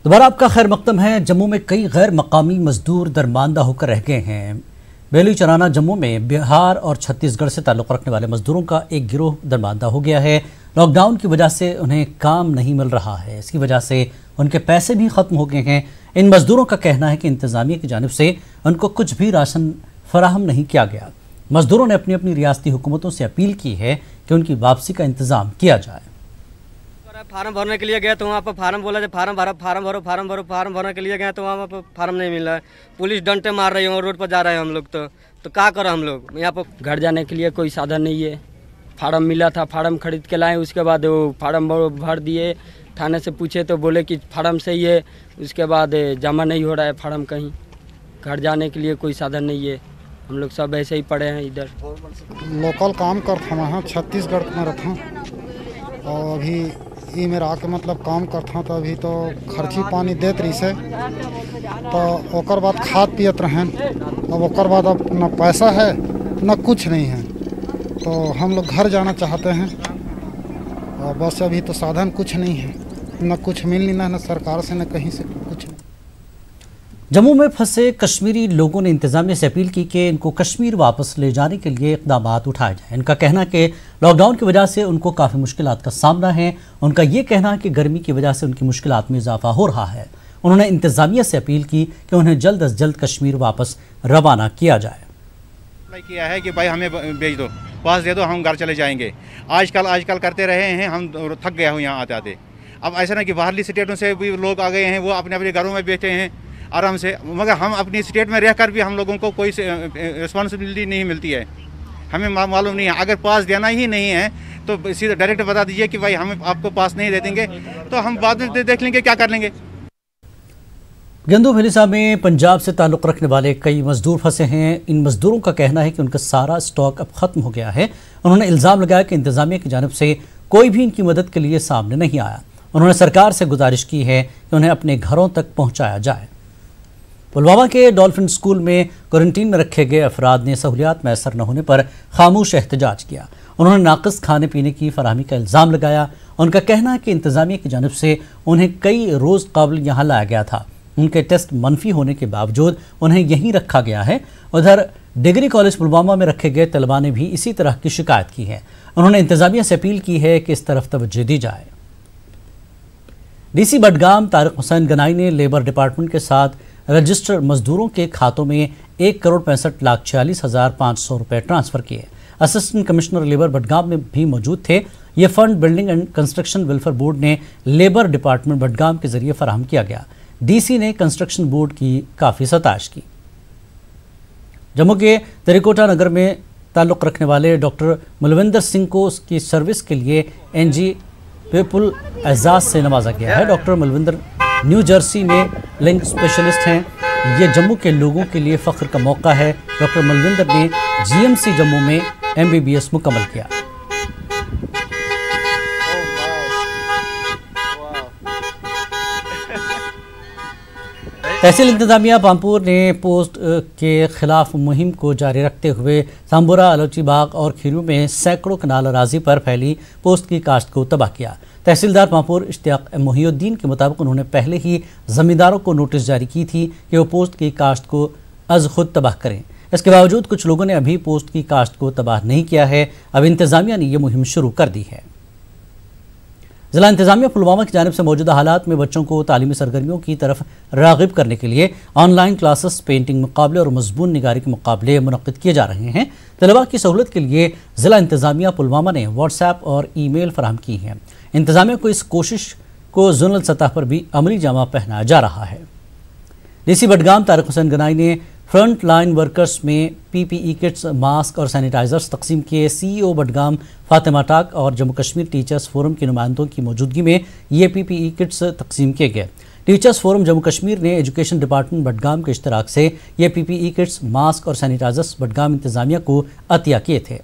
دوبارہ آپ کا خیر مقدم ہے۔ جموں میں کئی غیر مقامی مزدور درماندہ ہو کر رہ گئے ہیں۔ بیلی چرانہ جموں میں بہار اور چھتیس گڑھ سے تعلق رکھنے والے مزدوروں کا ایک گروہ درماندہ ہو گیا ہے۔ لاک ڈاؤن کی وجہ سے انہیں کام نہیں مل رہا ہے، اس کی وجہ سے ان کے پیسے بھی ختم ہو گئے ہیں۔ ان مزدوروں کا کہنا ہے کہ انتظامیہ کی جانب سے ان کو کچھ بھی راشن فراہم نہیں کیا گیا۔ مزدوروں نے اپنی اپنی ریاستی حکومتوں سے اپیل کی ہے کہ ان کی واپسی کا انتظام کیا جائے۔ فارم بھرنے کے لیے گئے تو وہاں پر فارم بولا فارم بھرنے کے لیے گئے تو وہاں پر فارم نہیں مل رہا ہے۔ پولیس ڈنٹے مار رہی ہے، روڈ پر جا رہے ہیں ہم لوگ تو کیا کریں ہم لوگ یہاں پر۔ گھر جانے کے لیے کوئی سادھن نہیں ہے۔ فارم ملا تھا، فارم خرید کے لائے، اس کے بعد وہ فارم بھر دیے۔ تھانے سے پوچھے تو بولے کہ فارم صحیح ہے، اس کے بعد جمع نہیں ہو رہا ہے فارم کہیں۔ گھر جانے کے لیے کوئی سادھن نہیں ہے، ہم لوگ سب ایسے ہی پڑے ہیں ادھر۔ لوکل کام کرتا وہاں چھتیس گڑھ میں رہتا اور ابھی یہ میرا آ کے مطلب کام کرتا تو ابھی تو خرچی پانی دیت رہی سے تو اوکر بعد کھاد پیت رہیں۔ اب اوکر بعد اب نہ پیسہ ہے نہ کچھ نہیں ہے، تو ہم لوگ گھر جانا چاہتے ہیں اور بس ابھی تو سادھن کچھ نہیں ہے، نہ کچھ مل نہیں، نہ سرکار سے نہ کہیں سے کچھ نہیں۔ جموں میں پھنسے کشمیری لوگوں نے انتظامیہ سے اپیل کی کہ ان کو کشمیر واپس لے جانے کے لیے اقدامات اٹھائے جائیں۔ ان کا کہنا ہے کہ لاک ڈاؤن کی وجہ سے ان کو کافی مشکلات کا سامنا ہے۔ ان کا یہ کہنا ہے کہ گرمی کی وجہ سے ان کی مشکلات میں اضافہ ہو رہا ہے۔ انہوں نے انتظامیہ سے اپیل کی کہ انہیں جلد از جلد کشمیر واپس روانہ کیا جائے۔ کیا ہے کہ بھائی ہمیں بھیج دو، پاس دے دو، ہم گھر چلے جائیں گے۔ آج کل کرتے رہے ہیں، ہم تھک گئے ہوں یہاں آتے آتے۔ اب ایسا نہ کہ باہرلی اسٹیٹوں سے بھی لوگ آ گئے ہیں، وہ اپنے اپنے گھروں میں بیٹھے ہیں آرام سے، مگر ہم اپنی اسٹیٹ میں رہ کر بھی ہم لوگوں کو کوئی رسپانسبلٹی نہیں ملتی ہے۔ ہمیں معلوم نہیں ہے، اگر پاس دینا ہی نہیں ہے تو سیدھا ڈائریکٹ بتا دیجئے کہ بھائی ہم آپ کو پاس نہیں دے دیں گے، تو ہم بعد میں دیکھ لیں گے کیا کر لیں گے۔ گندو بھیلسا میں پنجاب سے تعلق رکھنے والے کئی مزدور پھنسے ہیں۔ ان مزدوروں کا کہنا ہے کہ ان کا سارا سٹاک اب ختم ہو گیا ہے۔ انہوں نے الزام لگایا کہ انتظامیہ کی جانب سے کوئی بھی ان کی مدد کے لیے سامنے نہیں آیا۔ انہوں نے سرکار سے گزارش کی ہے کہ انہیں اپنے گھروں تک پہنچایا جائے۔ پلوامہ کے ڈولفن اسکول میں کوارنٹین میں رکھے گئے افراد نے سہولیات میسر نہ ہونے پر خاموش احتجاج کیا۔ انہوں نے ناقص کھانے پینے کی فراہمی کا الزام لگایا۔ ان کا کہنا ہے کہ انتظامیہ کی جانب سے انہیں کئی روز قبل یہاں لایا گیا تھا، ان کے ٹیسٹ منفی ہونے کے باوجود انہیں یہیں رکھا گیا ہے۔ ادھر ڈگری کالج پلوامہ میں رکھے گئے طلباء نے بھی اسی طرح کی شکایت کی ہے۔ انہوں نے انتظامیہ سے اپیل کی ہے کہ اس طرف توجہ دی جائے۔ ڈی سی بڈگام طارق حسین گنائی نے لیبر ڈپارٹمنٹ کے ساتھ رجسٹر مزدوروں کے کھاتوں میں 1,65,46,500 روپے ٹرانسفر کیے۔ اسسٹنٹ کمشنر لیبر بڈگام میں بھی موجود تھے۔ یہ fund building and construction welfare board نے لیبر ڈپارٹمنٹ بڈگام کے ذریعے فراہم کیا گیا۔ ڈی سی نے کنسٹرکشن بورڈ کی کافی ستائش کی۔ جموں کے تریکوٹا نگر میں تعلق رکھنے والے ڈاکٹر ملوندر سنگھ کو اس کی سروس کے لیے این جی پیپل اعزاز سے نوازا گیا ہے۔ ڈاکٹر ملوندر نیو جرسی میں لنگ اسپیشلسٹ ہیں۔ یہ جموں کے لوگوں کے لیے فخر کا موقع ہے۔ ڈاکٹر ملوندر نے جی ایم سی جموں میں MBBS مکمل کیا۔ تحصیل انتظامیہ پامپور نے پوسٹ کے خلاف مہم کو جاری رکھتے ہوئے سامبورہ، الوچی باغ اور کھیرو میں سینکڑوں کنال اراضی پر پھیلی پوسٹ کی کاشت کو تباہ کیا۔ تحصیلدار پامپور اشتیاق محی الدین کے مطابق انہوں نے پہلے ہی زمینداروں کو نوٹس جاری کی تھی کہ وہ پوسٹ کی کاشت کو از خود تباہ کریں۔ اس کے باوجود کچھ لوگوں نے ابھی پوسٹ کی کاشت کو تباہ نہیں کیا ہے۔ اب انتظامیہ نے یہ مہم شروع کر دی ہے۔ ضلع انتظامیہ پلوامہ کی جانب سے موجودہ حالات میں بچوں کو تعلیمی سرگرمیوں کی طرف راغب کرنے کے لیے آن لائن کلاسز، پینٹنگ مقابلے اور مضمون نگاری کے مقابلے منعقد کیے جا رہے ہیں۔ طلباء کی سہولت کے لیے ضلع انتظامیہ پلوامہ نے واٹس ایپ اور ای میل فراہم کی ہیں۔ انتظامیہ کو اس کوشش کو زونل سطح پر بھی عملی جامہ پہنایا جا رہا ہے۔ ڈی سی بڈگام طارق حسین گنائی نے فرنٹ لائن ورکرز میں PPE کٹس، ماسک اور سینیٹائزرز تقسیم کیے۔ CEO بڈگام فاطمہ ٹاک اور جموں کشمیر ٹیچرز فورم کے نمائندوں کی موجودگی میں یہ PPE کٹس تقسیم کیے گئے۔ ٹیچرز فورم جموں کشمیر نے ایجوکیشن ڈپارٹمنٹ بڈگام کے اشتراک سے یہ PPE کٹس، ماسک اور سینیٹائزرز بڈگام انتظامیہ کو عطیہ کیے تھے۔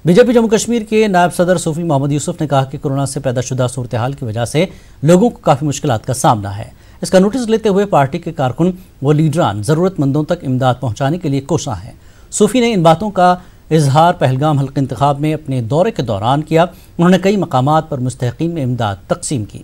بی جے پی جموں کشمیر کے نائب صدر صوفی محمد یوسف نے کہا کہ کورونا سے پیدا شدہ صورتحال کی وجہ سے لوگوں کو کافی مشکلات کا سامنا ہے۔ اس کا نوٹس لیتے ہوئے پارٹی کے کارکن و لیڈران ضرورت مندوں تک امداد پہنچانے کے لیے کوشاں ہیں۔ صوفی نے ان باتوں کا اظہار پہلگام حلقہ انتخاب میں اپنے دورے کے دوران کیا۔ انہوں نے کئی مقامات پر مستحقین میں امداد تقسیم کی۔